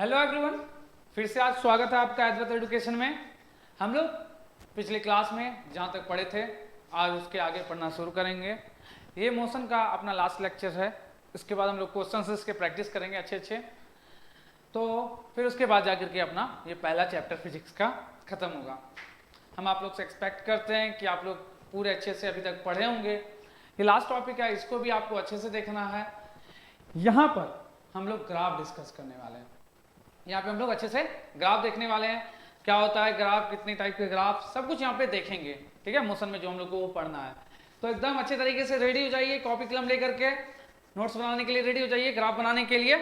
Hello everyone, फिर से आज स्वागत है आपका अद्वैत एजुकेशन में। हम लोग पिछले क्लास में जहाँ तक पढ़े थे आज उसके आगे पढ़ना शुरू करेंगे। ये मोशन का अपना लास्ट लेक्चर है। इसके बाद हम लोग क्वेश्चन इसके प्रैक्टिस करेंगे अच्छे अच्छे। तो फिर उसके बाद जाकर के अपना ये पहला चैप्टर फिजिक्स का खत्म होगा। हम आप लोग से एक्सपेक्ट करते हैं कि आप लोग पूरे अच्छे से अभी तक पढ़े होंगे। ये लास्ट टॉपिक है, इसको भी आपको अच्छे से देखना है। यहाँ पर हम लोग ग्राफ डिस्कस करने वाले हैं। यहाँ पे हम लोग अच्छे से ग्राफ देखने वाले हैं, क्या होता है ग्राफ, कितने टाइप के ग्राफ, सब कुछ यहाँ पे देखेंगे। ठीक है, मोशन में जो हम लोग को वो पढ़ना है। तो एकदम अच्छे तरीके से रेडी हो जाइए, कॉपी कलम लेकर के नोट्स बनाने के लिए रेडी हो जाइए, ग्राफ बनाने के लिए।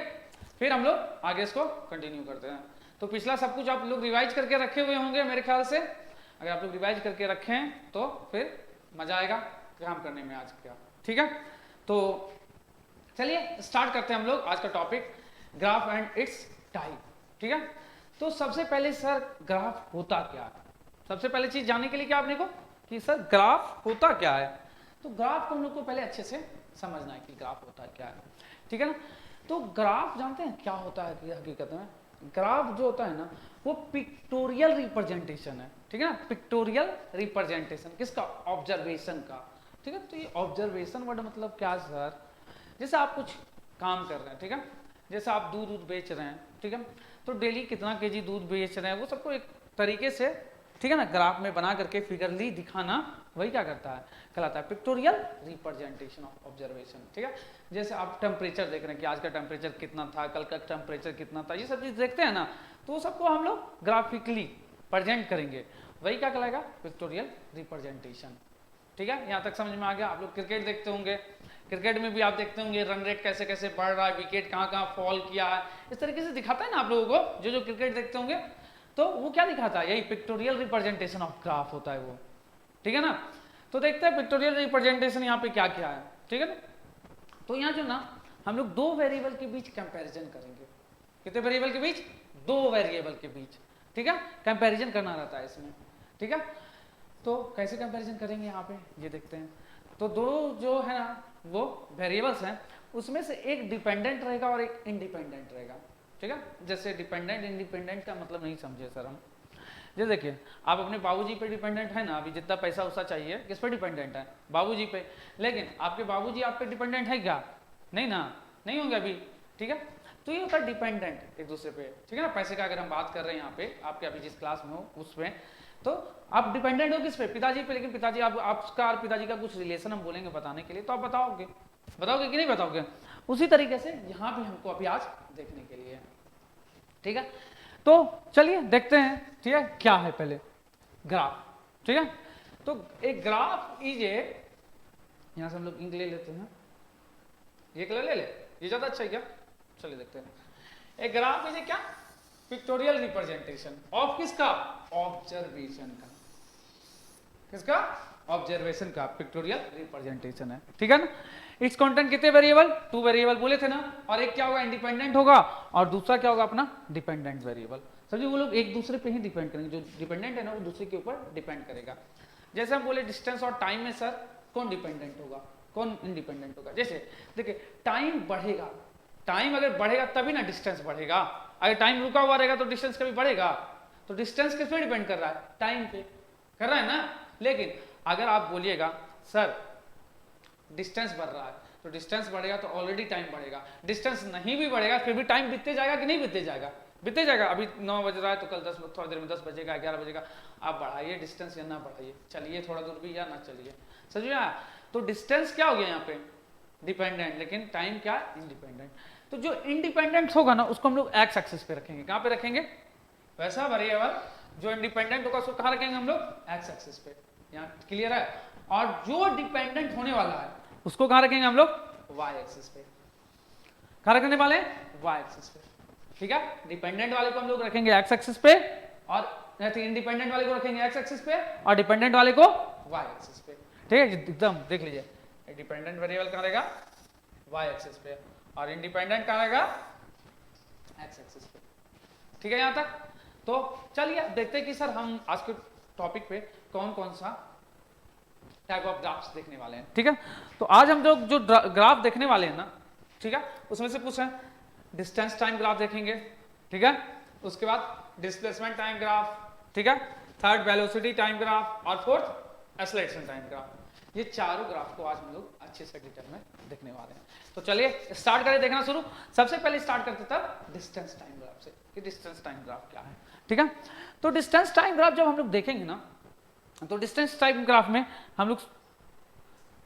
फिर हम लोग आगे इसको कंटिन्यू करते हैं। तो पिछला सब कुछ आप लोग रिवाइज करके रखे हुए होंगे मेरे ख्याल से। अगर आप लोग रिवाइज करके रखे हैं तो फिर मजा आएगा काम करने में आज का। ठीक है, तो चलिए स्टार्ट करते हैं हम लोग आज का topic, graph and it's type. ठीक है, तो सबसे पहले सर ग्राफ होता क्या है? सबसे पहले चीज जानने के लिए क्या आपने को कि सर ग्राफ होता क्या है। तो ग्राफ को हम लोग को पहले अच्छे से समझना है कि ग्राफ होता क्या है। ठीक है ना, तो ग्राफ जानते हैं क्या होता है कि हकीकत में ग्राफ जो होता है ना वो पिक्टोरियल रिप्रेजेंटेशन है। ठीक है ना, पिक्टोरियल रिप्रेजेंटेशन किसका? ऑब्जर्वेशन का। ठीक है, तो ये ऑब्जर्वेशन वर्ड मतलब क्या है सर? जैसे आप कुछ काम कर रहे हैं, ठीक है, जैसे आप दूध बेच रहे हैं, ठीक है, तो डेली कितना केजी दूध बेच रहे हैं वो सबको एक तरीके से, ठीक है ना, ग्राफ में बना करके फिगरली दिखाना, वही क्या करता है, कहलाता है पिक्टोरियल रिप्रेजेंटेशन ऑफ ऑब्जर्वेशन। ठीक है, जैसे आप टेम्परेचर देख रहे हैं कि आज का टेम्परेचर कितना था, कल का टेम्परेचर कितना था, ये सब चीज देखते हैं ना, तो वो सबको हम लोग ग्राफिकली प्रेजेंट करेंगे, वही क्या कहलाएगा, पिक्टोरियल रिप्रेजेंटेशन। ठीक है, यहाँ तक समझ में आ गया। आप लोग क्रिकेट देखते होंगे, क्रिकेट में भी आप देखते होंगे रन रेट कैसे कैसे बढ़ रहा है, विकेट कहाँ कहाँ फॉल किया है, इस तरीके से दिखाता है ना आप लोगों को। जो जो क्रिकेट देखते होंगे तो वो क्या दिखाता है, यही पिक्टोरियल रिप्रेजेंटेशन ऑफ ग्राफ होता है वो। ठीक है ना, तो देखते हैं पिक्टोरियल रिप्रेजेंटेशन यहाँ पे क्या क्या है। ठीक है ना, तो यहाँ जो ना हम लोग दो वेरिएबल के बीच कंपेरिजन करेंगे। कितने वेरिएबल के बीच? दो वेरिएबल के बीच। ठीक है, कंपेरिजन करना रहता है इसमें। ठीक है, तो कैसे कंपैरिजन करेंगे यहाँ पे ये देखते हैं। तो दो जो है ना वो वेरिएबल्स हैं, उसमें से एक डिपेंडेंट रहेगा और एक इंडिपेंडेंट रहेगा। ठीक है, जैसे डिपेंडेंट इंडिपेंडेंट का मतलब नहीं समझे सर हम। जैसे देखिए आप अपने बाबूजी पे डिपेंडेंट है ना, अभी जितना पैसा उसा चाहिए किस पे डिपेंडेंट है? बाबूजी पे। लेकिन आपके बाबूजी आप पे डिपेंडेंट है क्या? नहीं ना, नहीं होंगे अभी। ठीक है, तो ये होता है डिपेंडेंट एक दूसरे पे। ठीक है ना, पैसे का अगर हम बात कर रहे हैं यहाँ पे, आपके अभी जिस क्लास में हो उसमें, तो आप डिपेंडेंट हो किस पे? पिताजी पे। लेकिन पिताजी आपका और पिताजी का कुछ रिलेशन हम बोलेंगे बताने के लिए, तो आप बताओगे कि नहीं बताओगे? उसी तरीके से यहाँ भी हमको अभी आज देखने के लिए। ठीक है, तो चलिए देखते हैं। ठीक है, क्या है पहले ग्राफ। ठीक है, तो एक ग्राफ इज ए, यहां से हम लोग इंक ले लेते हैं, ये कलर ले ले, ये ज्यादा अच्छा है क्या? चलिए देखते हैं। एक ग्राफ इज ए क्या? पिक्टोरियल रिप्रेजेंटेशन ऑफ किसका? ऑब्जर्वेशन का। किसका? ऑब्जर्वेशन का पिक्टोरियल रिप्रेजेंटेशन है। ठीक है ना, इट्स कंटेंट कितने वेरिएबल? टू वेरिएबल बोले थे ना, और एक क्या होगा, इंडिपेंडेंट होगा, और दूसरा क्या होगा अपना डिपेंडेंट वेरिएबल। समझिए वो लोग एक दूसरे पे ही डिपेंड करेंगे, जो डिपेंडेंट है ना वो दूसरे के ऊपर डिपेंड करेगा। जैसे हम बोले डिस्टेंस और टाइम में सर कौन डिपेंडेंट होगा, कौन इंडिपेंडेंट होगा? जैसे देखिए टाइम बढ़ेगा, टाइम अगर बढ़ेगा तभी ना डिस्टेंस बढ़ेगा। अगर टाइम रुका हुआ रहेगा तो डिस्टेंस कभी बढ़ेगा? तो डिस्टेंस किस पे डिपेंड कर रहा है? टाइम पे कर रहा है ना। लेकिन अगर आप बोलिएगा सर डिस्टेंस बढ़ रहा है, तो डिस्टेंस बढ़ेगा तो ऑलरेडी टाइम बढ़ेगा। डिस्टेंस नहीं भी बढ़ेगा फिर भी टाइम बीतते जाएगा कि नहीं बीतते जाएगा? बीतते जाएगा। अभी 9 बज रहा है तो कल 10, थोड़ी देर में 10 बजेगा, 11 बजेगा। आप बढ़ाइए डिस्टेंस या ना बढ़ाइए, चलिए थोड़ा दूर भी या ना चलिए, समझिए। तो डिस्टेंस क्या हो गया यहाँ पे? डिपेंडेंट, लेकिन टाइम क्या? इंडिपेंडेंट। तो जो इंडिपेंडेंट होगा ना उसको हम लोग एक्स एक्सिस पे रखेंगे। कहाँ पे रखेंगे? वैसा वेरिएबल जो इंडिपेंडेंट होगा उसको कहाँ रखेंगे हम लोग? एक्स एक्सिस पे। यहाँ क्लियर है? और जो डिपेंडेंट होने वाला है उसको कहाँ रखेंगे हम लोग? वाई एक्सिस पे। कहाँ रखने वाले हैं? वाई एक्सिस पे। ठीक है, डिपेंडेंट वाले को हम लोग रखेंगे एक्स एक्सिस पे, और इंडिपेंडेंट वाले को रखेंगे एक्स एक्सिस पे, और डिपेंडेंट वाले को वाई एक्सिस पे। ठीक है, एकदम देख लीजिए, डिपेंडेंट वेरिएबल कहाँ रहेगा? वाई एक्सिस पे, और इंडिपेंडेंट कहाँ रहेगा? एक्स एक्सिस पे। ठीक है यहाँ तक? तो चलिए देखते हैं कि सर हम आज के टॉपिक पे कौन कौन सा टाइप ऑफ ग्राफ्स देखने वाले हैं। ठीक है, तो आज हम जो ग्राफ देखने वाले हैं ना, ठीक है, उसमें से कुछ है डिस्टेंस टाइम ग्राफ देखेंगे, ठीक है। उसके बाद डिस्प्लेसमेंट टाइम ग्राफ, ठीक है, थर्ड वेलोसिटी टाइम ग्राफ और फोर्थ एक्सेलरेशन टाइम ग्राफ। ये चारों ग्राफ को आज हम लोग अच्छे से डिटेल में देखने वाले हैं। तो चलिए स्टार्ट करें देखना शुरू। सबसे पहले स्टार्ट करते तब डिस्टेंस टाइम ग्राफ से कि डिस्टेंस टाइम ग्राफ क्या है, ठीक है। तो डिस्टेंस टाइम ग्राफ जब हम लोग देखेंगे ना, तो डिस्टेंस टाइम ग्राफ में हम लोग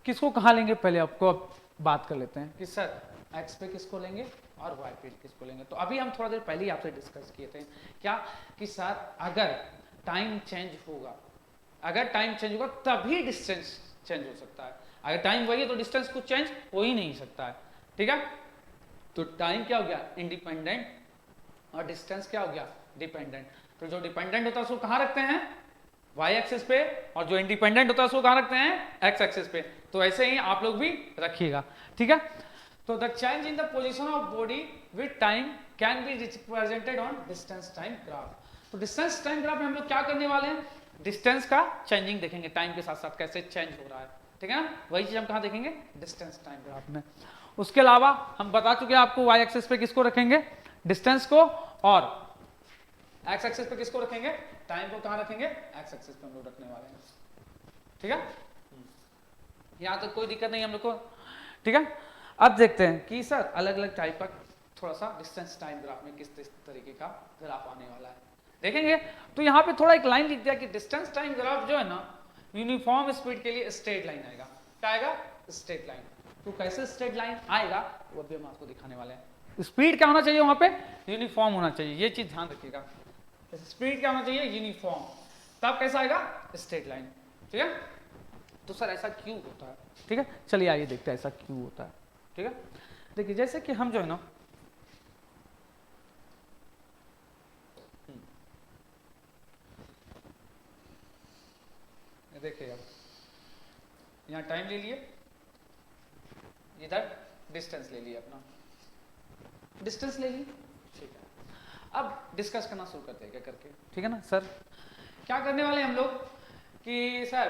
किसको कहाँ लेंगे, पहले आपको अब बात कर लेते हैं कि सर एक्स पे किसको लेंगे और वाई पे किसको लेंगे। तो अभी हम थोड़ा देर पहले ही आपसे डिस्कस किए थे क्या कि सर अगर टाइम चेंज होगा, अगर टाइम चेंज होगा तभी डिस्टेंस चेंज हो सकता है। अगर टाइम वही है तो डिस्टेंस कुछ चेंज हो ही नहीं सकता है, ठीक है। तो टाइम क्या हो गया इंडिपेंडेंट और डिस्टेंस क्या हो गया डिपेंडेंट। तो जो डिपेंडेंट होता है उसको कहाँ रखते हैं, वाई एक्सिस पे, और जो इंडिपेंडेंट होता है उसको कहाँ रखते हैं, एक्स एक्सिस पे। तो ऐसे ही आप लोग भी रखिएगा, ठीक है। तो the change in the position of body with time can be represented on distance time graph. तो डिस्टेंस टाइम ग्राफ में हम लोग क्या करने वाले हैं, डिस्टेंस का चेंजिंग देखेंगे, टाइम के साथ साथ कैसे चेंज हो रहा है, ठीक है ना। वही चीज हम कहाँ देखेंगे, डिस्टेंस टाइम ग्राफ में। उसके अलावा हम बता चुके हैं आपको वाई एक्सिस पे किसको रखेंगे, डिस्टेंस को, और एक्स एक्सिस पे किसको रखेंगे, टाइम को कहाँ रखेंगे, एक्स एक्सिस पे हम लोग रखने वाले हैं, ठीक है। यहाँ तक कोई दिक्कत नहीं हम लोग को, ठीक है। अब देखते हैं कि सर अलग अलग टाइप का थोड़ा सा डिस्टेंस टाइम ग्राफ में किस तरीके का ग्राफ आने वाला है देखेंगे। तो यहाँ पे थोड़ा एक लाइन लिख दिया कि डिस्टेंस टाइम ग्राफ जो है ना, यूनिफॉर्म स्पीड के लिए स्ट्रेट लाइन आएगा। क्या आएगा, स्ट्रेट लाइन। तो कैसे स्ट्रेट लाइन आएगा वो अभी हम आपको दिखाने वाले हैं। स्पीड क्या होना चाहिए वहां पे, यूनिफॉर्म होना चाहिए, ये चीज ध्यान रखिएगा। स्पीड क्या होना चाहिए, यूनिफॉर्म, तब कैसा आएगा, स्ट्रेट लाइन, ठीक है। तो सर ऐसा क्यों होता है, ठीक है, चलिए आइए देखते हैं ऐसा क्यों होता है, ठीक है। देखिए जैसे कि हम जो है ना, देखिए यहाँ टाइम ले लिए, इधर डिस्टेंस ले लिए, अपना डिस्टेंस ले लिए, ठीक है। अब डिस्कस करना शुरू करते हैं क्या करके, ठीक है ना। सर क्या करने वाले हम लोग कि सर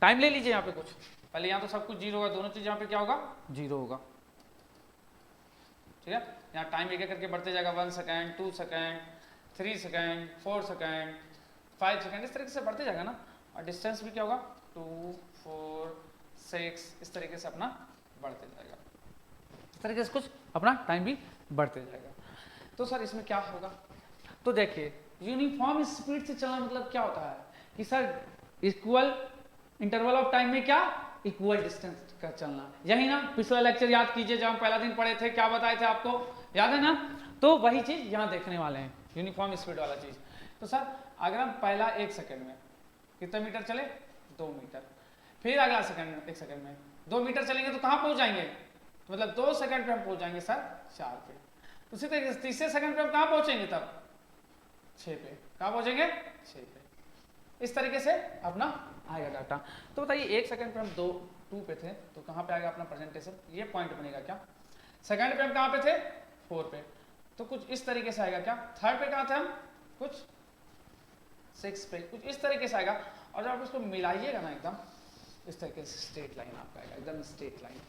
टाइम ले लीजिए यहाँ पे कुछ, पहले यहाँ तो सब कुछ जीरो होगा, दोनों चीज यहाँ पे क्या होगा, जीरो होगा, ठीक है। यहाँ टाइम एक एक करके बढ़ते जाएगा, 1 second, 2 second, 3 second, 4 second, 5 second, इस तरीके से बढ़ते जाएगा ना। और डिस्टेंस भी क्या होगा, 2, 4, 6, इस तरीके से अपना बढ़ते जाएगा, इस तरीके से कुछ अपना टाइम भी बढ़ते जाएगा। तो सर इसमें क्या होगा, तो देखिए यूनिफॉर्म स्पीड से चलना मतलब क्या होता है कि sir equal interval of time में क्या, इक्वल डिस्टेंस का चलना। यही ना पिछला लेक्चर याद कीजिए जब हम पहला दिन पढ़े थे, क्या बताए थे आपको, याद है ना। तो वही चीज यहाँ देखने वाले हैं, यूनिफॉर्म स्पीड वाला चीज। तो सर अगर हम पहला 1 सेकंड में कितने मीटर चले, 2 मीटर, फिर अगला सेकंड 1 सेकंड में 2 मीटर चलेंगे तो कहाँ पहुंच जाएंगे, तो मतलब 2 सेकंड पे हम पहुंच जाएंगे सर 4 पे। उसी तरीके से तीसरे सेकंड पे हम कहाँ पहुंचेंगे, तब 6 पे, कहाँ पहुंचेंगे, 6 पे। इस तरीके से अपना आएगा डाटा। तो बताइए 1 सेकंड पे हम 2 पे थे, तो कहाँ पे आएगा अपना प्रेजेंटेशन, ये पॉइंट बनेगा क्या। सेकंड पे हम कहाँ पे थे, 4 पे, तो कुछ इस तरीके से आएगा क्या। थर्ड पे कहाँ थे हम, कुछ 6 पे, कुछ इस तरीके से आएगा। और जब आप इसको मिलाइएगा ना एकदम इस तरीके से स्ट्रेट लाइन आपका आएगा, एकदम स्ट्रेट लाइन,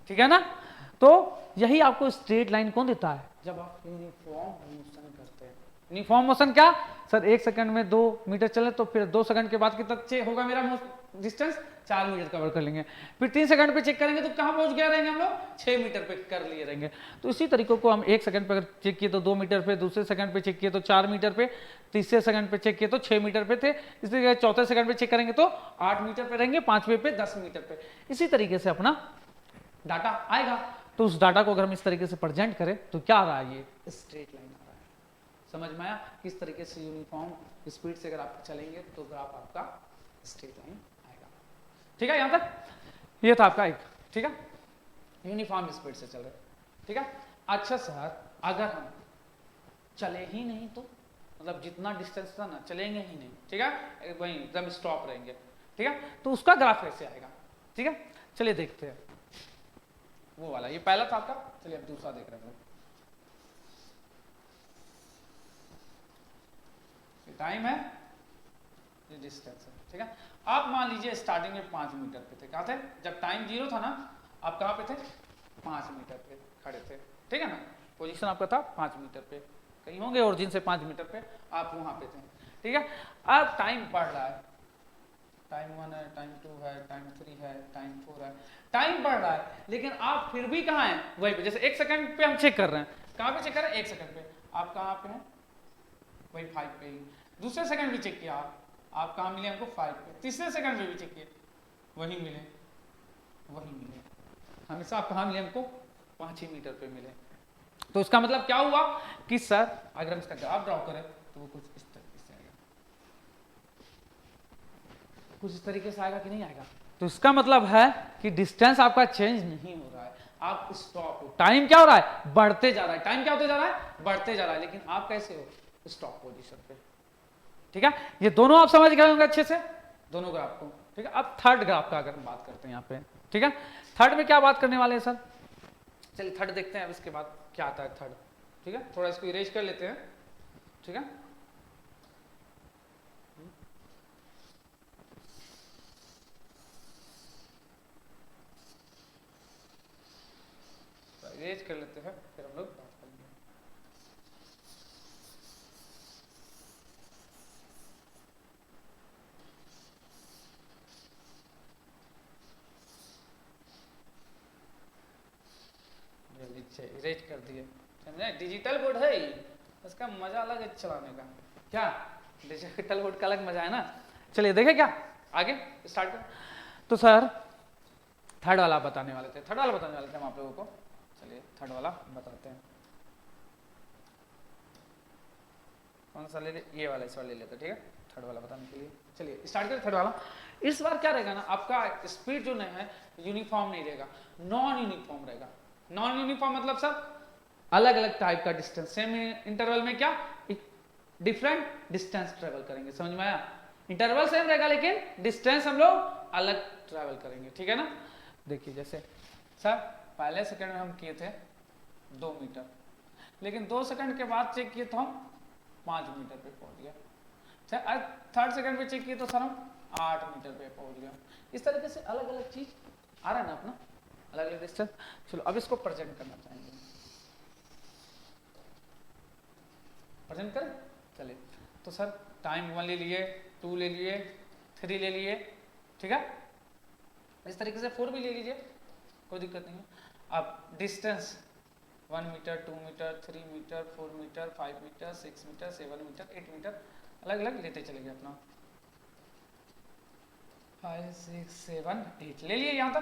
ठीक है ना। तो यही आपको स्ट्रेट लाइन कौन देता है, जब आप यूनिफॉर्म मोशन करते हैं। यूनिफॉर्म मोशन क्या सर, 1 सेकंड में 2 मीटर चले तो फिर 2 सेकंड के बाद कितना होगा मेरा डिस्टेंस, 4 मीटर कवर कर लेंगे। फिर 3 सेकंड पे चेक करेंगे तो कहाँ पहुंच गया रहेंगे हम लोग, 6 मीटर पे कर लिए रहेंगे। तो इसी तरीकों को हम 1 सेकंड पे अगर चेक किए तो 2 मीटर पे, दूसरे सेकंड पे चेक किए तो 4 मीटर पे, तीसरे सेकंड पे चेक किए तो 6 मीटर पे थे, इसी तरीके चौथे सेकंड पे चेक करेंगे तो 8 मीटर पे रहेंगे, 5वें पे 10 मीटर पे। इसी तरीके से अपना डाटा आएगा। तो उस डाटा को अगर हम इस तरीके से प्रेजेंट करें तो क्या आ रहा है, ये स्ट्रेट लाइन आ रहा है। समझ में आया, किस तरीके से यूनिफॉर्म स्पीड से अगर आप चलेंगे तो ग्राफ आपका स्ट्रेट लाइन आएगा, ठीक है। यहाँ तक ये था आपका एक, ठीक है, यूनिफॉर्म स्पीड से चल रहे, ठीक है। अच्छा सर अगर हम चले ही नहीं तो, मतलब जितना डिस्टेंस था ना चलेंगे ही नहीं, ठीक है, वहीं एकदम स्टॉप रहेंगे, ठीक है, तो उसका ग्राफ कैसे आएगा, ठीक है। चलिए देखते हैं वो वाला, ये पहला था आपका, चलिए अब दूसरा देख रहे हैं। ये टाइम है, ये डिस्टेंस है, ठीक है। आप मान लीजिए स्टार्टिंग में 5 मीटर पे थे, कहाँ थे, जब टाइम 0 था ना, आप कहाँ पे थे, 5 मीटर पे खड़े थे, ठीक है ना। पोजीशन आपका था 5 मीटर पे, कहीं होंगे ओरिजिन से 5 मीटर पे, आप वहां पे थे, ठीक है। अब टाइम बढ़ रहा है, टाइम 1 है, टाइम 2 है, टाइम 3 है, टाइम 4 है, टाइम बढ़ रहा है, लेकिन आप फिर भी कहाँ हैं, वहीं पे। जैसे 1 सेकंड पे हम चेक कर रहे हैं, कहाँ पे चेक कर रहे हैं, 1 सेकंड पे, आप कहाँ पे हैं, वही 5 पे ही। दूसरे सेकंड भी चेक किया आप कहाँ मिले हमको, 5 पे। तीसरे सेकंड में भी चेक किए, वही मिले, वही मिले, हमेशा आप कहाँ मिले हमको, 5 ही मीटर पे मिले। तो इसका मतलब क्या हुआ कि सर अगर हम इसका ग्राफ ड्रॉ करें तो वो कुछ इस तरीके से आएगा, कुछ इस तरीके से आएगा कि नहीं आएगा। तो इसका मतलब है कि डिस्टेंस आपका चेंज नहीं हो रहा है, आप स्टॉप हो, टाइम क्या हो रहा है, बढ़ते जा रहा है, टाइम क्या होते जा रहा है, बढ़ते जा रहा है, लेकिन आप कैसे हो, स्टॉप पोजीशन पे, ठीक है। ये दोनों आप समझ गए होंगे अच्छे से, दोनों ग्राफ को, ठीक है। अब थर्ड ग्राफ का अगर हम बात करते हैं यहाँ पे, ठीक है, थर्ड में क्या बात करने वाले हैं सर, चलिए थर्ड देखते हैं, अब इसके बाद क्या आता है थर्ड, ठीक है। थोड़ा इसको इरेज कर लेते हैं, ठीक है। इरेज कर लेते हैं, फिर हम लोग बात करेंगे। इरेज कर दिए, समझे, डिजिटल बोर्ड है ही, इसका मजा अलग है चलाने का, क्या डिजिटल बोर्ड का अलग मजा है ना। चलिए देखें क्या आगे स्टार्ट कर। तो सर थर्ड वाला बताने वाले थे, थर्ड वाला बताने वाले थे हम आप लोगों को, चलिए थर्ड वाला बताते हैं। कौन सा ले ले, ये वाला, इस वाला ले लेते, ठीक है, थर्ड वाला बताने के लिए। चलिए स्टार्ट करें थर्ड वाला। इस बार क्या रहेगा ना, आपका स्पीड जो नहीं है यूनिफॉर्म नहीं रहेगा, नॉन यूनिफॉर्म रहेगा। नॉन यूनिफॉर्म मतलब सर अलग अलग टाइप का डिस्टेंस, सेम इंटरवल में क्या डिफरेंट डिस्टेंस ट्रेवल करेंगे, समझ में आया। इंटरवल सेम रहेगा लेकिन डिस्टेंस हम लोग अलग ट्रेवल करेंगे, ठीक है ना। देखिए जैसे सर पहले सेकंड में हम किए थे 2 मीटर, लेकिन 2 सेकंड के बाद चेक किए तो हम 5 मीटर पे पहुंच गया। थर्ड सेकंड पे चेक किए तो सर हम 8 मीटर पे पहुंच गया। इस तरीके से अलग अलग चीज आ रहा है ना अपना, अलग अलग डिस्टेंस। चलो अब इसको प्रेजेंट करना चाहेंगे, प्रेजेंट करें। चलिए तो सर टाइम 1 ले लिए, 2 ले लिए, 3 ले लिए, ठीक है। इस तरीके से 4 भी ले लीजिए, कोई दिक्कत नहीं है। अब distance 1 metre, 2 metre, 3 metre, 4 metre, 5 metre, 6 metre, 7 metre, 8 metre, अलग अलग लेते चलेंगे अपना। 5 6 7 8 ले लिए, यहाँ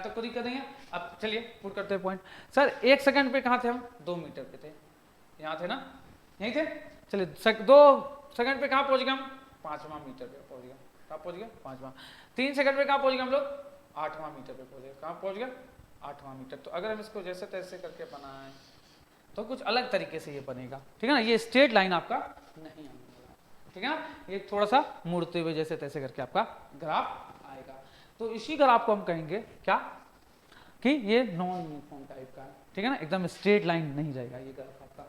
तक को दिक्कत नहीं है। अब चलिए पुट करते हैं पॉइंट। सर 1 सेकंड पे कहाँ थे हम, 2 मीटर पे थे, यहाँ थे ना, यहीं थे। चलिए 2 सेकंड पे कहाँ पहुँच गए हम, 5वां मीटर पे पहुँच गए, कहाँ पहुँच गए 5वां। 3 सेकंड पे कहाँ पहुँच गए हम लोग, 8वां मीटर पे पहुँच गए, कहाँ पहुँच गए 8वां मीटर। तो अगर हम इसको जैसे तैसे करके बनाएं तो कुछ अलग तरीके से ये बनेगा, ठीक है ना। ये स्ट्रेट लाइन आपका नहीं आने वाला, ठीक है ना, ये थोड़ा सा मुड़ते हुए जैसे तैसे करके आपका ग्राफ आएगा। तो इसी ग्राफ को हम कहेंगे क्या, कि ये नॉन यूनिफॉर्म टाइप का है, ठीक है ना, एकदम स्ट्रेट लाइन नहीं जाएगा ये ग्राफ आपका,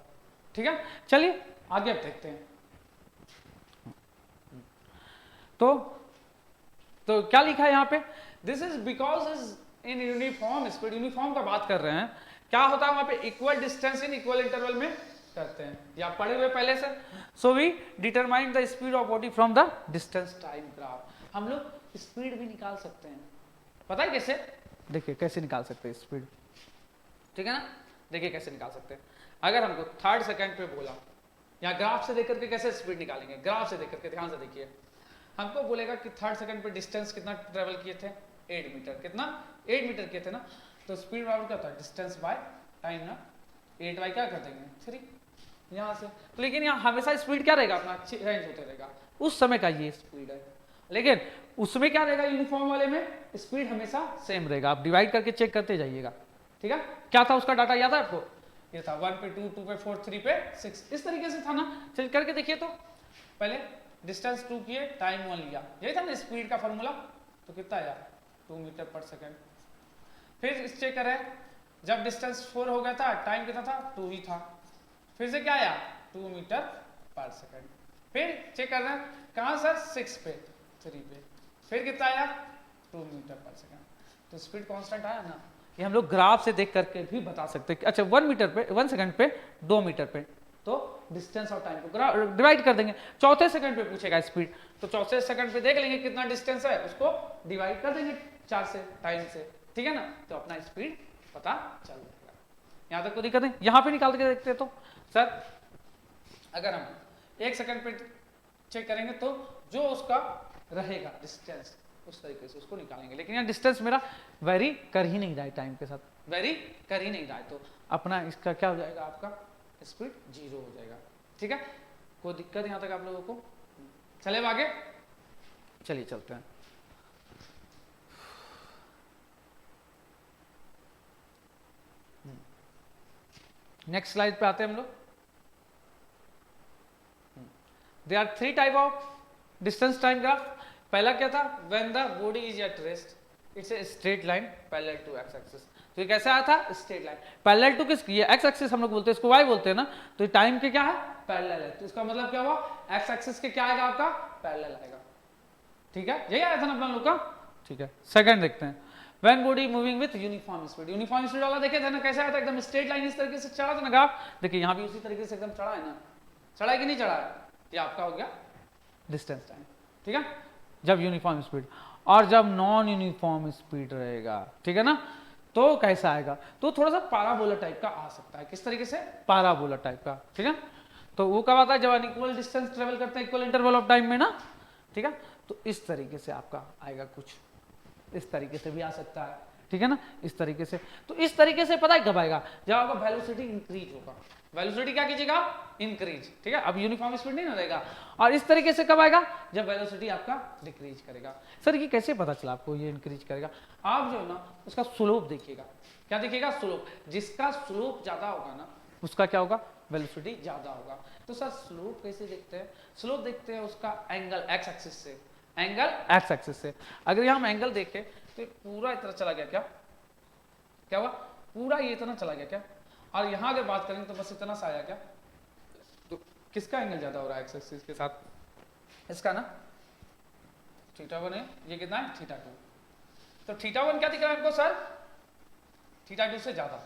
ठीक है। चलिए आगे अब देखते हैं। तो क्या लिखा है यहाँ पे, this is because is in uniform speed, uniform का बात कर रहे हैं, क्या होता है वहां पे equal distance in equal interval में करते हैं, या पढ़े हुए पहले से। So we determine the speed of body from the distance time graph. हम लोग स्पीड भी निकाल सकते हैं, पता है कैसे, देखिए कैसे निकाल सकते हैं स्पीड, ठीक है ना। देखिए कैसे निकाल सकते हैं, अगर हमको थर्ड सेकंड पे बोला, या ग्राफ से देख करके कैसे स्पीड निकालेंगे, ग्राफ से देख करके, ध्यान से देखिए, हमको बोलेगा कि थर्ड सेकंड पे डिस्टेंस कितना ट्रेवल किए थे, 8 मीटर, कितना 8 मीटर किए थे ना। तो स्पीड बराबर क्या होता है, डिस्टेंस बाय टाइम ना, 8 बाय क्या कर देंगे 3 यहाँ से। तो लेकिन यहाँ हमेशा स्पीड क्या रहेगा अपना, चेंज होते रहेगा, उस समय का ये स्पीड है, लेकिन उसमें क्या रहेगा, यूनिफॉर्म वाले में स्पीड हमेशा सेम रहेगा। आप डिवाइड करके चेक करते जाइएगा, ठीक है। क्या था उसका डाटा याद है आपको, ये था 1 पे 2, 2 पे 4, 3 पे 6, इस तरीके से था ना। चल करके देखिए, तो पहले डिस्टेंस 2 किए, टाइम 1 लिया, यही था ना स्पीड का फॉर्मूला। तो कितना आया 2 मीटर पर सेकंड। फिर चेक करें, जब डिस्टेंस 4 हो गया था, टाइम कितना था 2 ही था, फिर से क्या आया 2 मीटर पर सेकंड। फिर चेक कर रहे हैं कहाँ सर 6 पे 3 पे, फिर कितना आया 2 मीटर पर सेकंड। तो स्पीड कांस्टेंट आया ना, ये हम लोग ग्राफ से देख करके भी बता सकते हैं कि अच्छा 1 सेकंड पे 2 मीटर पे, तो डिस्टेंस और टाइम को डिवाइड कर देंगे। चौथे सेकंड पे पूछेगा स्पीड, तो चौथे सेकंड पे देख लेंगे कितना डिस्टेंस है, उसको डिवाइड कर देंगे 4 से, टाइम से, ठीक है ना, तो अपना स्पीड पता चल जाएगा। यहाँ तक कोई दिक्कत नहीं। यहाँ पे निकाल के देखते हैं, तो सर अगर हम 1 सेकंड पे चेक करेंगे तो जो उसका रहेगा डिस्टेंस उस तरीके से उसको निकालेंगे, लेकिन यहाँ डिस्टेंस मेरा वेरी कर ही नहीं रहा है, टाइम के साथ वेरी कर ही नहीं रहा है, तो अपना इसका क्या हो जाएगा, आपका स्पीड 0 हो जाएगा। ठीक है, कोई दिक्कत यहाँ तक आप लोगों को? चले आगे, चलिए चलते हैं। नेक्स्ट स्लाइड पे आते हैं हम लोग। There are 3 type of distance time graph. पहला क्या था, when the body is at rest it's a straight line parallel to x axis. तो ये कैसे आया था, स्ट्रेट लाइन पैरेलल टू किस, ये एक्स एक्सिस हम लोग बोलते हैं, इसको वाई बोलते हैं ना, तो ये टाइम के क्या है, पैरेलल है, तो इसका मतलब क्या हुआ, एक्स एक्सिस के क्या आएगा, आपका पैरेलल आएगा। ठीक है, यही आया था ना अपना लोग का। ठीक है, सेकंड देखते हैं, when body moving with uniform speed. Uniform speed वाला देखे थे ना, कैसे आया था, एकदम स्ट्रेट लाइन इस तरीके से चढ़ा था ना ग्राफ, देखिए यहाँ भी उसी तरीके से एकदम चढ़ा है ना, चढ़ा है कि नहीं चढ़ा है, ये आपका हो गया डिस्टेंस टाइम। ठीक है, जब यूनिफॉर्म स्पीड, और जब नॉन यूनिफॉर्म स्पीड रहेगा, ठीक है ना, तो कैसा आएगा, तो थोड़ा सा पाराबोला टाइप का आ सकता है। किस तरीके से, पाराबोला टाइप का। ठीक है, तो वो कब आता है, जब अनइक्वल डिस्टेंस ट्रेवल करते हैं इक्वल इंटरवल ऑफ टाइम में ना। ठीक है, तो इस तरीके से आपका आएगा, कुछ इस तरीके से भी आ सकता है। ठीक है ना, इस तरीके से। तो इस तरीके से पता है कब आएगा, जब आपका वेलोसिटी इंक्रीज होगा। वेलोसिटी क्या कीजिएगा, इंक्रीज। ठीक है, अब यूनिफॉर्म स्पीड नहीं रहेगा। और इस तरीके से कब आएगा, जब वेलोसिटी आपका डिक्रीज करेगा। सर ये कैसे पता चला आपको ये इंक्रीज करेगा, आप जो है ना उसका स्लोप देखिएगा। क्या देखिएगा, स्लोप, जिसका स्लोप ज्यादा होगा ना उसका क्या होगा, वेलोसिटी ज्यादा होगा। तो सर स्लोप कैसे देखते हैं, स्लोप देखते हैं उसका एंगल एक्स एक्सिस से, एंगल एक्स एक्सिस से। अगर यहाँ हम एंगल देखें तो पूरा इतना चला गया, क्या क्या हुआ, पूरा ये इतना चला गया क्या, और यहां अगर बात करें तो बस इतना सा आया क्या, तो किसका एंगल ज्यादा हो रहा है एक्स एक्सिस के साथ, इसका ना, थीटा1 है, ये कितना है, थीटा2। तो थीटा1 क्या दिख रहा है हमको सर, थीटा2 से ज्यादा।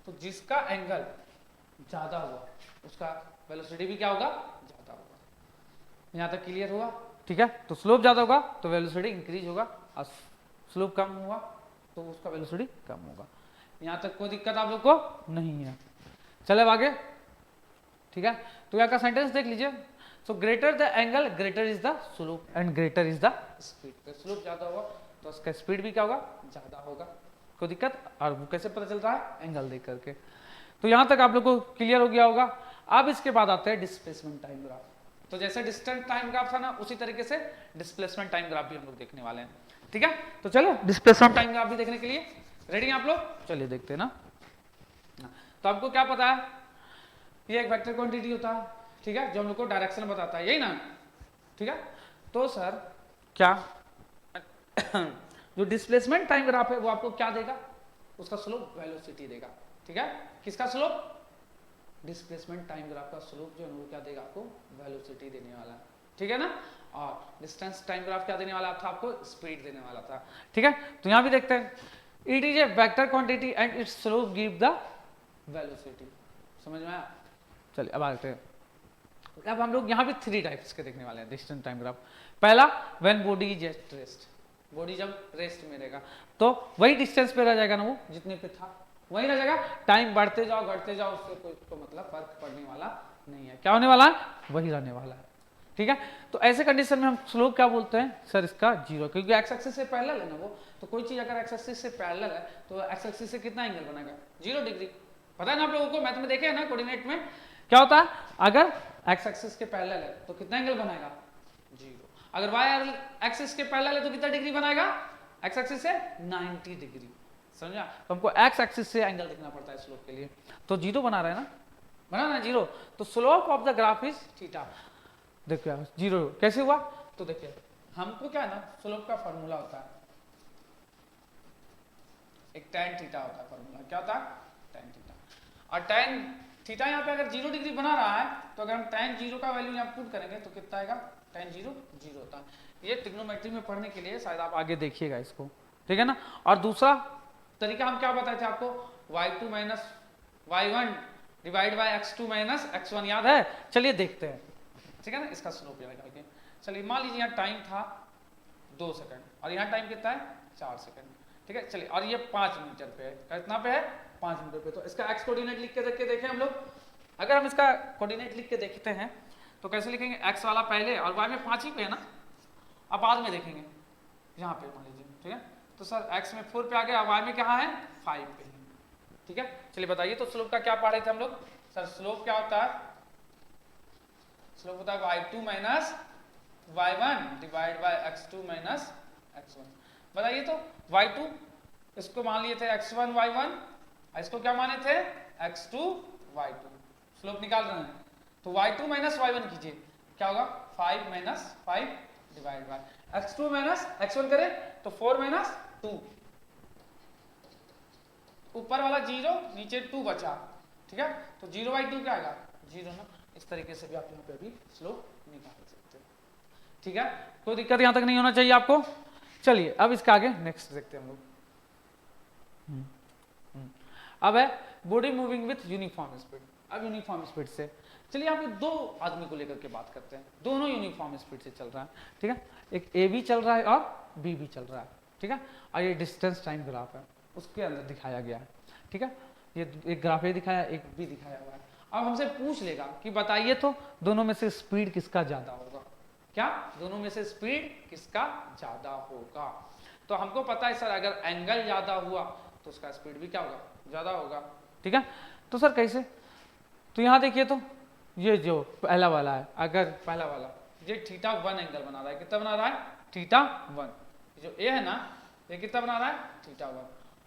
तो जिसका एंगल ज्यादा हुआ उसका वेलोसिटी भी क्या होगा, ज्यादा होगा। यहां तक क्लियर हुआ। ठीक है, तो स्लोप ज्यादा होगा तो वेलोसिटी इंक्रीज होगा, और स्लोप कम हुआ तो उसका वेलोसिटी कम होगा। यहां तक कोई दिक्कत आप लोग को नहीं है। चले अब आगे। ठीक है, तो यहाँ का सेंटेंस देख लीजिए। So greater the angle greater is the slope and greater is the speed. तो स्लोप ज्यादा होगा तो उसका स्पीड भी क्या होगा, ज्यादा होगा। कोई दिक्कत, और वो कैसे पता चलता है, एंगल देख करके। तो यहां तक आप लोग को क्लियर हो गया होगा। अब इसके बाद आते हैं डिस्प्लेसमेंट टाइम ग्राफ। तो जैसे डिस्टेंस टाइम ग्राफ था ना, उसी तरीके से डिस्प्लेसमेंट टाइम ग्राफ भी हम लोग देखने वाले हैं। ठीक है, तो चलो डिस्प्लेसमेंट टाइम ग्राफ भी देखने के लिए रेडी हैं आप लोग, चलिए देखते हैं ना। तो आपको क्या पता है, ये एक वेक्टर क्वांटिटी होता है, ठीक है, जो हम लोग को डायरेक्शन बताता है, यही ना। ठीक है, तो सर क्या जो डिस्प्लेसमेंट टाइम ग्राफ है वो आपको क्या देगा, उसका स्लोप वेलोसिटी देगा। ठीक है, किसका स्लोप, डिस्प्लेसमेंट टाइम ग्राफ का स्लोप जो है वो क्या देगा आपको, वेलोसिटी देने वाला है। ठीक है ना, और डिस्टेंस टाइम ग्राफ क्या देने वाला था आपको, स्पीड देने वाला था। ठीक है, तो यहां भी देखते हैं, it is a vector quantity and it's slope give the velocity. समझ में आया, चलिए अब आते हैं। अब हम लोग यहाँ पे 3 टाइप्स के देखने वाले हैं डिस्टेंस टाइम ग्राफ। पहला, when body is at rest, body जब रेस्ट में रहेगा तो वही डिस्टेंस पे रह जाएगा ना, वो जितने पे था वही रह जाएगा। टाइम बढ़ते जाओ घटते जाओ, उससे कोई तो मतलब फर्क पड़ने वाला नहीं है। क्या होने वाला है, वही रहने वाला है। ठीक है, तो ऐसे कंडीशन में हम स्लोप क्या बोलते हैं सर, इसका 0, क्योंकि एक्स एक्सिस से पैरेलल है ना वो। तो कोई चीज अगर एक्स एक्सिस से पैरेलल है तो एक्स एक्सिस से कितना एंगल बनेगा, 0 डिग्री। पता है ना आप लोगों को, मैथ में देखे है ना, कोऑर्डिनेट में क्या होता है, अगर एक्स एक्सिस के पैरेलल है तो कितना एंगल बनाएगा, 0। अगर वाई एक्सिस के पैरेलल है तो कितना डिग्री बनाएगा, एक्स एक्सिस से 90 डिग्री। समझा, तो हमको एक्स एक्सिस से एंगल देखना पड़ता है स्लोप के लिए। तो 0 बना रहा है ना, बना ना 0, तो slope of the graph is theta. देखिए 0 कैसे हुआ, तो देखिए हमको क्या है ना, स्लोप का फॉर्मूला होता है, एक tan थीटा होता है फॉर्मूला। क्या होता है, tan थीटा। और tan थीटा यहाँ पे अगर 0 डिग्री बना रहा है तो अगर हम tan 0 का वैल्यू यहाँ पुट करेंगे तो कितना आएगा, tan 0 0 होता है। ये ट्रिग्नोमेट्री में पढ़ने के लिए शायद आप आगे देखिएगा इसको। ठीक है ना, और दूसरा तरीका हम क्या बताए थे आपको, y2 minus y1 divide by x2 minus x1, याद है? चलिए देखते हैं, ठीक है ना, इसका स्लोप निकाल के। चलिए मान लीजिए यहाँ टाइम था 2 सेकंड और यहाँ टाइम कितना है 4 सेकंड, ठीक है। चलिए और ये 5 मीटर पे है, कितना पे है 5 मीटर पे। तो इसका x कोऑर्डिनेट लिख के देखें हम लोग। अगर हम इसका कोऑर्डिनेट लिख के देखते हैं तो कैसे लिखेंगे, x वाला पहले और y में 5 ही पे है ना, अब बाद में देखेंगे यहाँ पे मान लीजिए, ठीक है। तो सर x में 4 पे आ गया, y में कहाँ है 5 पे है, ठीक है। चलिए बताइए तो स्लोप का क्या पढ़ रहे थे हम लोग, सर स्लोप क्या होता है, स्लोप होता है y2 minus y1 divide by x2 minus x1। बताइए तो y2 इसको मान लिए थे x1 y1, इसको क्या माने थे x2 y2, स्लोप निकाल रहे हैं तो y2 माइनस y1 कीजिए, क्या होगा 5 minus 5 divide by x2 minus x1 करें तो 4 माइनस 2, ऊपर वाला 0 नीचे 2 बचा, ठीक है। तो 0/2 क्या आएगा 0 ना। इस तरीके से भी आप यहाँ पे भी स्लोप निकाल सकते हैं, ठीक है। कोई दिक्कत यहाँ तक नहीं होना चाहिए आपको। चलिए अब इसका आगे नेक्स्ट देखते हैं हम लोग। अब है body moving with uniform speed. अब यूनिफॉर्म स्पीड से चलिए यहाँ पे दो आदमी को लेकर के बात करते हैं, दोनों यूनिफॉर्म स्पीड से चल रहा है, ठीक है। एक ए भी चल रहा है और बी भी चल रहा है, ठीक है। और ये डिस्टेंस टाइम ग्राफ है, उसके अंदर दिखाया गया है, ठीक है। ये एक ग्राफ ए दिखाया, एक बी दिखाया हुआ है। अब हमसे पूछ लेगा कि बताइए तो दोनों में से स्पीड किसका ज्यादा होगा, क्या दोनों में से स्पीड किसका ज्यादा होगा। तो हमको पता है सर अगर एंगल ज्यादा हुआ तो उसका स्पीड भी क्या होगा ज्यादा होगा, ठीक है। तो सर कैसे, तो यहाँ देखिए तो ये जो पहला वाला है, अगर पहला वाला ये θ1 एंगल बना रहा है, कितना बना रहा है θ1, जो ए है ना ये कितना बना रहा है θ1,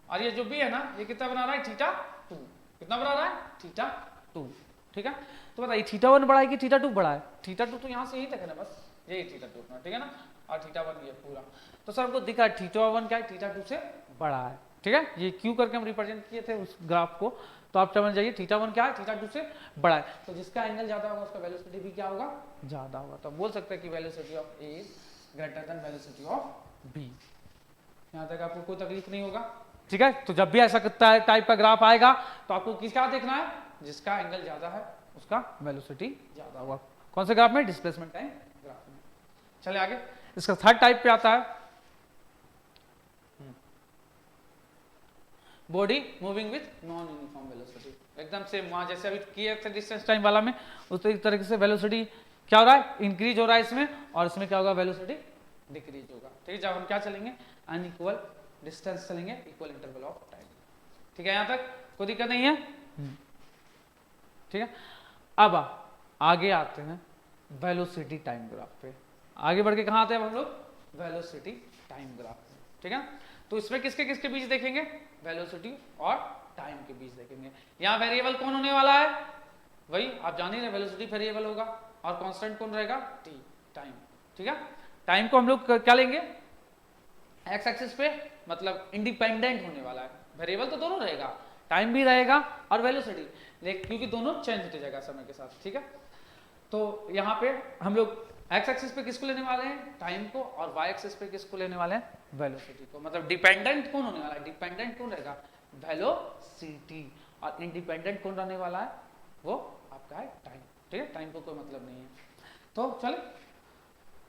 और ये जो बी है ना ये कितना बना रहा है θ2, कितना बना रहा है θ2, ठीक है। तो बताइए θ1 बड़ा है कि θ2 बड़ा है, θ2 तो यहाँ से यही तक है ना, बस यही θ2 अपना, ठीक है ना, और θ1 ये पूरा। तो सर हमको दिखा θ1 क्या है θ2 से बड़ा है, ठीक है। ये क्यू करके हम रिप्रेजेंट किए थे उस ग्राफ को, तो आप समझ जाइए θ1 क्या है θ2 से बड़ा है। तो जिसका एंगल ज्यादा होगा उसका वेलोसिटी भी क्या होगा ज्यादा होगा। तो बोल सकते हैं कि velocity of a is greater than velocity of b. यहाँ तक आपको कोई तकलीफ नहीं होगा, ठीक है। तो जब भी ऐसा टाइप का ग्राफ आएगा तो आपको किसका देखना है, जिसका एंगल ज्यादा है उसका वेलोसिटी ज्यादा होगा। कौन से ग्राफ में, डिस्प्लेसमेंट टाइम ग्राफ में। चले आगे, इसका थर्ड टाइप पे आता है body moving with non uniform velocity. एकदम से वहां जैसे अभी किए थे डिस्टेंस टाइम वाला में, उस तरीके से वेलोसिटी क्या हो रहा है इंक्रीज हो रहा है इसमें, और इसमें क्या होगा वेलोसिटी डिक्रीज होगा, ठीक है। जब हम क्या चलेंगे अनइक्वल डिस्टेंस चलेंगे, इक्वल इंटरवल ऑफ टाइम, ठीक है। यहाँ तक कोई दिक्कत नहीं है, ठीक है। अब आगे आते हैं वेलोसिटी टाइम ग्राफ पे। आगे बढ़ के कहाँ आते हैं हम लोग वेलोसिटी टाइम ग्राफ पे, ठीक है। तो इसमें किसके किसके बीच देखेंगे, वेलोसिटी और टाइम के बीच देखेंगे। यहाँ वेरिएबल कौन होने वाला है, वही आप जान ही रहे वेलोसिटी वेरिएबल होगा, और कांस्टेंट कौन रहेगा टी, टाइम, ठीक है। टाइम को हम लोग क्या लेंगे एक्स एक्सिस पे, मतलब इंडिपेंडेंट होने वाला है, वेरिएबल तो दोनों रहेगा, टाइम भी रहेगा और वेलोसिटी, लेकिन क्योंकि दोनों चेंज होते जाएगा समय के साथ, ठीक है। तो यहाँ पे हम लोग एक्स एक्सिस पे किसको लेने वाले हैं टाइम को, और वाई एक्सिस पे किसको लेने वाले हैं वेलोसिटी को। मतलब डिपेंडेंट कौन होने वाला है, डिपेंडेंट कौन रहेगा वेलोसिटी, और इंडिपेंडेंट कौन रहने वाला है वो आपका है टाइम, ठीक है। टाइम को कोई मतलब नहीं है। तो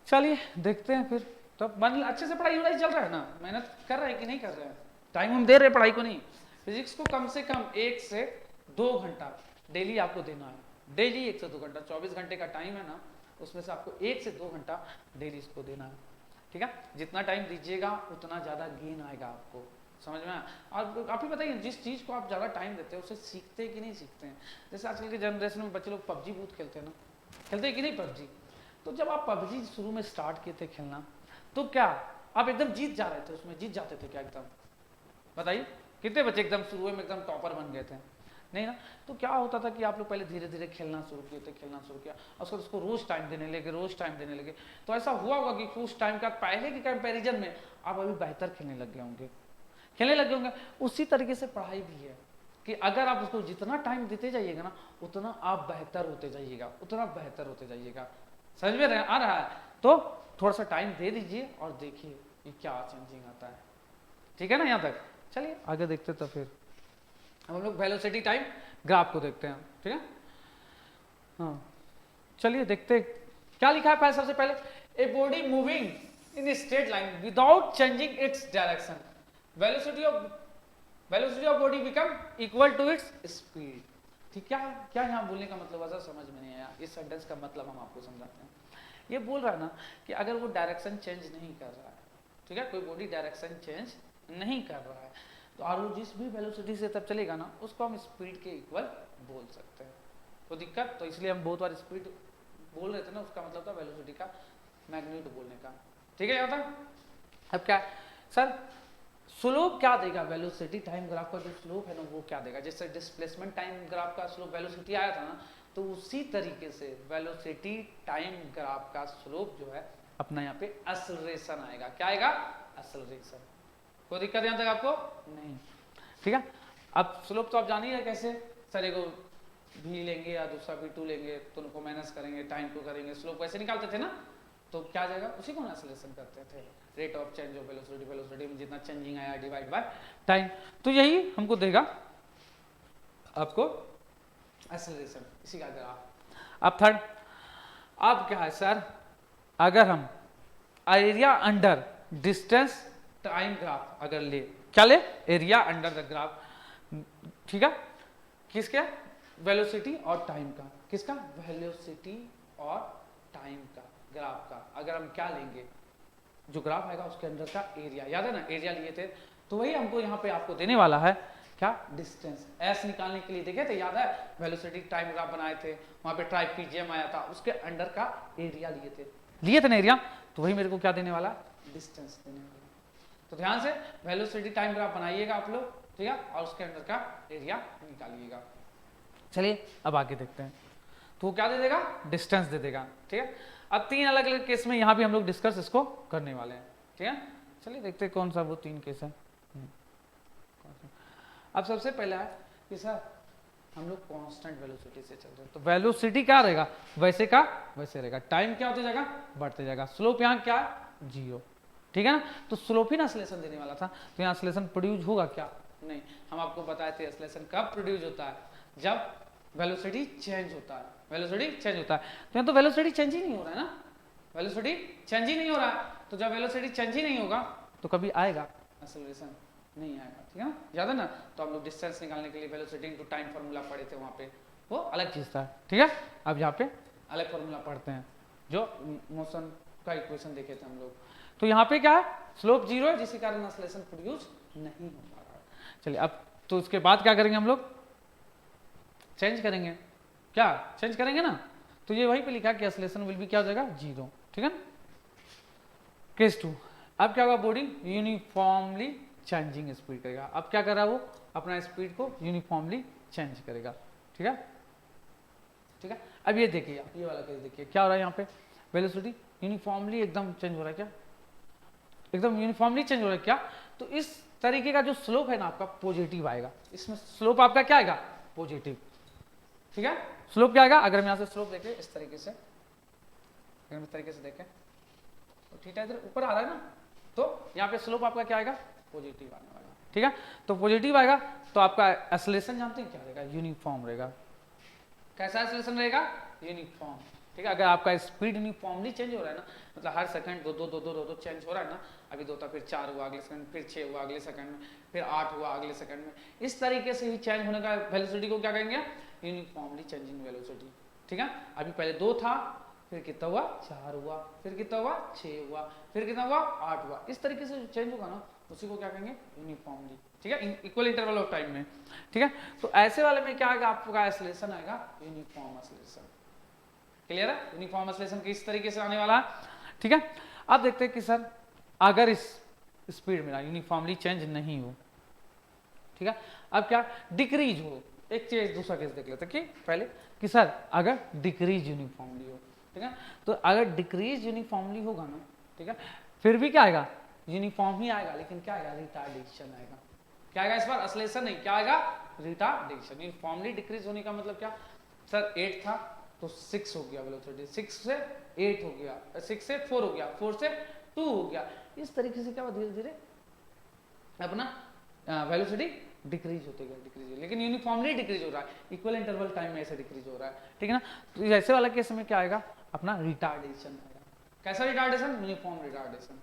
चलिए देखते हैं फिर। तो मन अच्छे से पढ़ाई वढ़ाई चल रहा है ना, मेहनत कर रहे हैं कि नहीं कर रहे हैं, टाइम हम दे रहे हैं पढ़ाई को नहीं। फिजिक्स को कम से कम 1 से 2 घंटा डेली आपको देना है, डेली 1 से 2 घंटा, 24 घंटे का टाइम है ना, उसमें से आपको 1 से 2 घंटा डेली इसको देना है, ठीक है। जितना टाइम दीजिएगा उतना ज़्यादा गेन आएगा आपको, समझ में। और आप ही बताइए जिस चीज़ को आप ज़्यादा टाइम देते हैं उसे सीखते हैं कि नहीं सीखते हैं। जैसे आजकल के जनरेशन में बच्चे लोग पबजी बहुत खेलते हैं ना, खेलते हैं कि नहीं पबजी। तो जब आप पबजी शुरू में स्टार्ट किए थे खेलना, तो क्या आप एकदम जीत जा रहे थे उसमें, जीत जाते थे क्या एकदम, बताइए कितने बच्चे एकदम शुरू में एकदम टॉपर बन गए थे, नहीं ना। तो क्या होता था कि आप लोग पहले धीरे धीरे खेलना शुरू किए थे, खेलना शुरू किया, और उसको रोज टाइम देने लगे, रोज टाइम देने लगे। तो ऐसा हुआ होगा कि कुछ टाइम का पहले के कंपैरिजन में आप अभी बेहतर खेलने लग गए होंगे, खेलने लगे होंगे। उसी तरीके से पढ़ाई भी है कि अगर आप उसको जितना टाइम देते जाइएगा ना, उतना आप बेहतर होते जाइएगा, उतना बेहतर होते जाइएगा। समझ में आ रहा है? तो थोड़ा सा टाइम दे दीजिए और देखिए ये क्या चेंजिंग आता है, ठीक है ना। यहाँ तक चलिए आगे देखते तो फिर हम लोग वेलोसिटी टाइम ग्राफ को देखते हैं, ठीक है। हाँ चलिए देखते क्या लिखा है पहले, सबसे पहले a body moving in straight line without changing its direction velocity of body become equal to its speed. ठीक, क्या क्या यहाँ बोलने का मतलब ऐसा समझ में नहीं आया, इस सेंटेंस का मतलब हम आपको समझाते हैं। ये बोल रहा है ना कि अगर वो डायरेक्शन चेंज नहीं कर रहा है, ठीक है, कोई बॉडी डायरेक्शन चेंज नहीं कर रहा है तो और वो जिस भी वेलोसिटी से तब चलेगा ना उसको हम स्पीड के इक्वल बोल सकते हैं। तो दिक्कत, तो इसलिए हम बहुत बार स्पीड बोल रहे थे ना, उसका मतलब था वेलोसिटी का मैग्नीट्यूड बोलने का, ठीक है। यहाँ तक अब क्या सर स्लोप क्या देगा, वेलोसिटी टाइम ग्राफ का जो स्लोप है ना वो क्या देगा, जैसे डिस्प्लेसमेंट टाइम ग्राफ का स्लोप वेलोसिटी आया था ना, तो उसी तरीके से वेलोसिटी टाइम ग्राफ का स्लोप जो है अपना यहाँ पे एक्सेलरेशन आएगा। क्या आएगा, एक्सेलरेशन। कोई दिक्कत यहाँ तक आपको नहीं, ठीक है। अब स्लोप तो आप जान ही है कैसे, सर एगो भी लेंगे या दूसरा भी टू लेंगे तो उनको माइनस करेंगे, टाइम टू करेंगे, स्लोप वैसे निकालते थे ना, तो क्या जाएगा उसी को हम एक्सेलरेशन करते थे, rate of change of velocity, velocity में जितना चेंजिंग आया डिवाइड बाय टाइम, तो यही हमको देगा आपको एक्सेलरेशन, इसी का ग्राफ। अब थर्ड, अब क्या है सर, अगर हम area under distance time graph अगर ले, क्या ले, एरिया अंडर द ग्राफ, ठीक है, किसके, वेलोसिटी और टाइम का, किसका, वेलोसिटी और टाइम का ग्राफ का, अगर हम क्या लेंगे, जो ग्राफ आएगा उसके अंदर का एरिया, याद है ना एरिया लिए थे, तो वही हमको यहाँ पे आपको देने वाला है क्या, डिस्टेंस। एस निकालने के लिए देखे थे, याद है वेलोसिटी टाइम ग्राफ बनाए थे, वहां पे ट्राइपीजियम आया था, उसके अंडर का एरिया लिए थे ना एरिया, तो वही मेरे को क्या देने वाला, डिस्टेंस देने वाला। तो ध्यान से वेलोसिटी टाइम ग्राफ बनाइएगा आप लोग, ठीक है, और उसके अंदर का एरिया निकालिएगा। चलिए अब आगे देखते हैं, तो क्या दे देगा, डिस्टेंस दे देगा, ठीक है। अब तीन अलग अलग केस में यहाँ भी हम लोग डिस्कस इसको करने वाले हैं, ठीक है। चलिए देखते हैं कौन सा वो तीन केस है। अब सबसे पहला है कि सर हम लोग कांस्टेंट वेलोसिटी से चल रहे हैं, तो वेलोसिटी क्या रहेगा, वैसे का वैसे रहेगा, टाइम क्या होते जाएगा, बढ़ते जाएगा, स्लोप यहाँ क्या है, 0, ठीक है ना। तो स्लोप ही ना एक्सेलरेशन देने वाला था, तो यहाँ एक्सेलरेशन प्रोड्यूस होगा क्या, नहीं, हम आपको बताए थे एक्सेलरेशन कब प्रोड्यूस होता है, जब वेलोसिटी चेंज होता है, वेलोसिटी चेंज होता है, तो यहाँ तो वेलोसिटी चेंज ही नहीं हो रहा है ना, वेलोसिटी चेंज ही नहीं हो रहा है, तो जब वेलोसिटी चेंज ही नहीं होगा तो कभी आएगा एक्सेलरेशन, नहीं आएगा, ठीक है ना, याद है ना। तो हम लोग डिस्टेंस निकालने के लिए वेलोसिटी इनटू टाइम फार्मूला पढ़े थे, वहां पे वो अलग चीज था, ठीक है। अब यहाँ पे अलग फार्मूला पढ़ते हैं, जो मोशन का इक्वेशन देखे थे हम लोग। तो यहाँ पे क्या है, स्लोप 0 है, जिसके कारण एक्सेलरेशन प्रोड्यूस नहीं हो पा रहा है। चलिए अब तो उसके बाद क्या करेंगे हम लोग, चेंज करेंगे, क्या चेंज करेंगे ना, तो ये वहीं पे लिखा कि एक्सेलरेशन विल बी क्या हो जाएगा, 0, ठीक है। केस 2, अब क्या होगा, बॉडी यूनिफॉर्मली चेंजिंग स्पीड करेगा। अब क्या कर रहा है वो, अपना स्पीड को यूनिफॉर्मली चेंज करेगा, ठीक है, ठीक है। अब ये देखिए, आप ये वाला केस देखिए, क्या हो रहा है यहाँ पे, वेलोसिटी यूनिफॉर्मली एकदम चेंज हो रहा है, क्या एकदम यूनिफॉर्मली चेंज हो रहा है, क्या, तो इस तरीके का जो स्लोप है ना आपका पॉजिटिव आएगा, इसमें स्लोप आपका क्या आएगा, पॉजिटिव, ठीक है। स्लोप क्या आएगा, अगर हम यहाँ से स्लोप देखें इस तरीके से, अगर हम इस तरीके से देखें तो थीटा इधर ऊपर आ रहा है ना, तो यहाँ पे स्लोप आपका क्या आएगा, पॉजिटिव आने वाला, ठीक है। तो पॉजिटिव आएगा तो आपका एक्सेलरेशन जानते हैं क्या रहेगा, यूनिफॉर्म रहेगा। कैसा एक्सेलरेशन रहेगा, यूनिफॉर्म, ठीक है। अगर आपका स्पीड यूनिफॉर्मली चेंज हो रहा है ना, मतलब हर सेकंड दो चेंज हो रहा है ना, अभी 2 था, फिर 4 हुआ अगले सेकंड, फिर 6 हुआ अगले सेकंड में, फिर 8 हुआ अगले सेकंड में, इस तरीके से ही चेंज होने का वेलोसिटी को क्या कहेंगे, यूनिफॉर्मली चेंजिंग वेलोसिटी, ठीक है। अभी पहले 2 था, फिर कितना हुआ, 4 हुआ, फिर कितना हुआ, 6 हुआ, फिर कितना हुआ, 8 हुआ, इस तरीके से चेंज होगा ना उसी को क्या कहेंगे, यूनिफॉर्मली, ठीक है, इक्वल इंटरवल ऑफ टाइम में, ठीक है। तो ऐसे वाले में क्या आएगा, आपका एक्सेलरेशन आएगा यूनिफॉर्म एक्सेलरेशन, क्लियर है, यूनिफॉर्म एक्सेलरेशन किस तरीके से आने वाला है, ठीक है। अब देखते हैं कि सर अगर इस स्पीड में यूनिफॉर्मली चेंज नहीं हो, ठीक है, अब क्या डिक्रीज हो, एक चीज दूसरा केस देख लेते हैं कि पहले कि सर अगर डिक्रीज यूनिफॉर्मली हो, ठीक है, तो अगर डिक्रीज यूनिफॉर्मली होगा ना, ठीक है, फिर भी क्या आएगा, यूनिफॉर्म ही आएगा, लेकिन क्या आएगा, रिटार्डेशन आएगा, क्या आएगा, इस बार एक्सेलरेशन नहीं, क्या आएगा, रिटार्डेशन। यूनिफॉर्मली डिक्रीज होने का मतलब क्या, सर 8 था तो 6 हो गया वेलोसिटी, 6 से 8 हो गया, 6 से 4 हो गया, 4 से 2 हो गया, इस तरीके से क्या धीरे धीरे अपना वेलोसिटी डिक्रीज होते गया, लेकिन यूनिफॉर्मली डिक्रीज हो रहा है, इक्वल इंटरवल टाइम में ऐसे डिक्रीज हो रहा है, ठीक है ना। तो ऐसे वाला केस में क्या आएगा अपना रिटार्डेशन आएगा। कैसा रिटार्डेशन? Uniform retardation.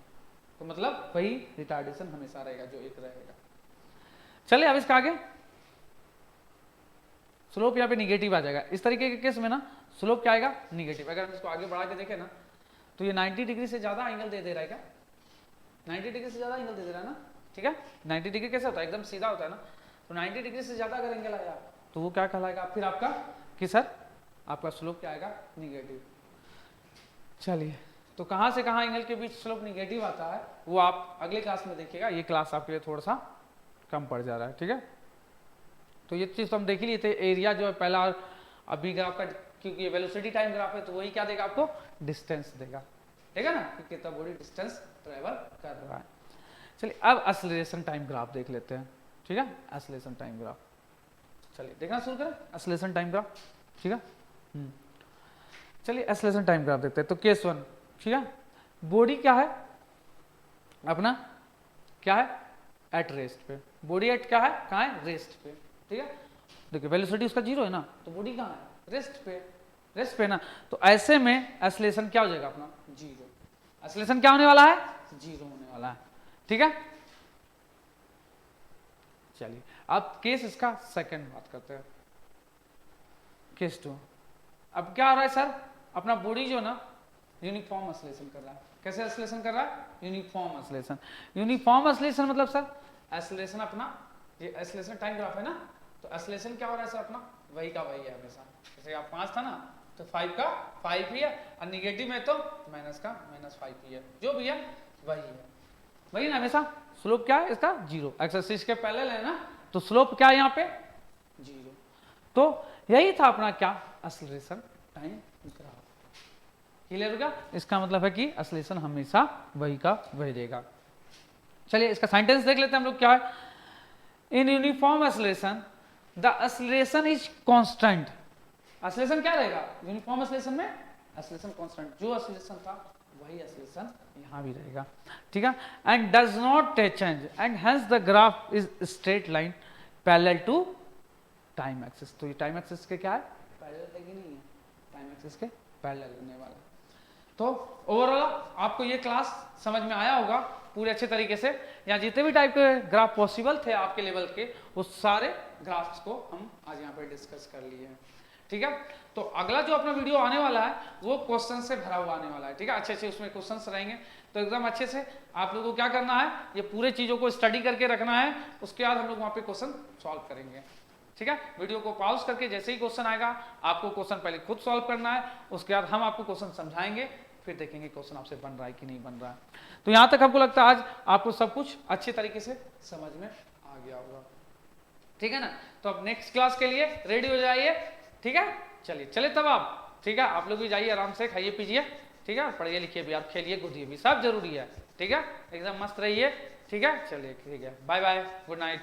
तो मतलब वही रिटार्डेशन हमेशा रहेगा जो एक रहेगा। चलिए अब इसका आगे स्लोप यहाँ पे निगेटिव आ जाएगा। इस तरीके के केस में ना स्लोप क्या आएगा? निगेटिव। अगर हम इसको आगे बढ़ा के देखें ना तो ये 90 डिग्री से ज्यादा एंगल दे रहा है क्या? 90 डिग्री से ज्यादा एंगल दे रहा है ना, ठीक है। 90 डिग्री कैसे होता है? एकदम सीधा होता है ना। तो 90 डिग्री से ज्यादा अगर एंगल आया तो वो क्या कहलाएगा फिर आपका कि सर आपका स्लोप क्या आएगा? निगेटिव। चलिए तो कहां से कहां एंगल के बीच स्लोप निगेटिव आता है वो आप अगले क्लास में देखिएगा। ये क्लास आपके लिए थोड़ा सा कम पड़ जा रहा है, ठीक है। तो ये चीज तो हम देख ही लिए थे। एरिया जो है पहला अभी ग्राफ का, क्योंकि ये वेलोसिटी टाइम ग्राफ है तो वही क्या देगा आपको? डिस्टेंस देगा, ठीक है ना, कि कितना बॉडी डिस्टेंस ट्रेवल कर रहा है। चलिए अब एक्सेलरेशन टाइम ग्राफ देख लेते हैं, ठीक है। एक्सेलरेशन टाइम ग्राफ, चलिए देखना शुरू करें एक्सेलरेशन टाइम ग्राफ, ठीक है। चलिए एक्सेलरेशन टाइम ग्राफ देखते हैं। तो केस 1, ठीक है। बॉडी क्या है अपना? क्या है? एट रेस्ट पे। बॉडी एट क्या है? कहाँ है? रेस्ट पे, ठीक है। देखिए वेलोसिटी उसका 0 है ना, तो बॉडी कहाँ है? रेस्ट पे, रेस्ट पे ना। तो ऐसे में एक्सेलरेशन क्या हो जाएगा अपना? 0। एक्सेलरेशन क्या होने वाला है? 0 होने वाला है, ठीक है। चलिए अब केस इसका सेकंड बात करते हैं, केस 2। अब क्या हो रहा है सर? अपना बॉडी जो ना यूनिफॉर्म एक्सेलरेशन कर रहा है। कैसे एक्सेलरेशन कर रहा है? Uniform acceleration. यूनिफॉर्म एक्सेलरेशन मतलब सर एक्सेलरेशन अपना, ये एक्सेलरेशन टाइम ग्राफ है ना, तो एक्सेलरेशन क्या हो रहा है सर अपना? वही का वही है हमेशा। जैसे आप 5 था ना तो 5 का 5 ही है, और निगेटिव में तो माइनस का -5 ही है, जो भी है वही है, वही ना हमेशा। स्लोप क्या है इसका? 0। एक्सेस के पैरेलल है ना, तो स्लोप क्या है यहाँ पे? 0। तो यही था अपना क्या? Acceleration time graph. क्लियर हो गया? इसका मतलब है कि एक्सेलरेशन हमेशा वही का वही रहेगा। चलिए इसका सेंटेंस देख लेते हैं हम लोग। क्या है? In uniform acceleration the acceleration is constant. Acceleration क्या रहेगा? यूनिफॉर्म एक्सेलरेशन में एक्सेलरेशन कांस्टेंट, जो एक्सेलरेशन था वही एक्सेलरेशन यहां भी रहेगा, ठीक है। And does not change and hence the graph is straight line parallel to time axis. तो ये टाइम एक्सिस के क्या है? पैरेलल है कि नहीं है? टाइम एक्सिस के पैरेलल होने वाला। तो ओवरऑल आपको ये क्लास समझ में आया होगा पूरे अच्छे तरीके से। यहाँ जितने भी टाइप के ग्राफ पॉसिबल थे आपके लेवल के, वो सारे ग्राफ्स को हम आज यहाँ पे डिस्कस कर लिए हैं, ठीक है। तो अगला जो अपना वीडियो आने वाला है वो क्वेश्चन से भरा हुआ आने वाला है, ठीक है। अच्छे अच्छे उसमें क्वेश्चंस रहेंगे, तो एकदम अच्छे से आप लोगों को क्या करना है, ये पूरे चीज़ों को स्टडी करके रखना है। उसके बाद हम लोग वहाँ पे क्वेश्चन सॉल्व करेंगे, ठीक है। वीडियो को पॉज करके जैसे ही क्वेश्चन आएगा आपको क्वेश्चन पहले खुद सॉल्व करना है, उसके बाद हम आपको क्वेश्चन समझाएंगे, फिर देखेंगे क्वेश्चन आपसे बन रहा है कि नहीं बन रहा है। तो यहाँ तक हमको लगता है आज आपको सब कुछ अच्छे तरीके से समझ में आ गया होगा, ठीक है ना। तो अब नेक्स्ट क्लास के लिए रेडी हो जाइए, ठीक है। चलिए तब आप, ठीक है, आप लोग भी जाइए आराम से, खाइए पीजिए, ठीक है, पढ़िए लिखिए भी, आप खेलिए कूदिए भी, सब जरूरी है, ठीक है, एकदम मस्त रहिए, ठीक है। चलिए ठीक है, बाय बाय, गुड नाइट।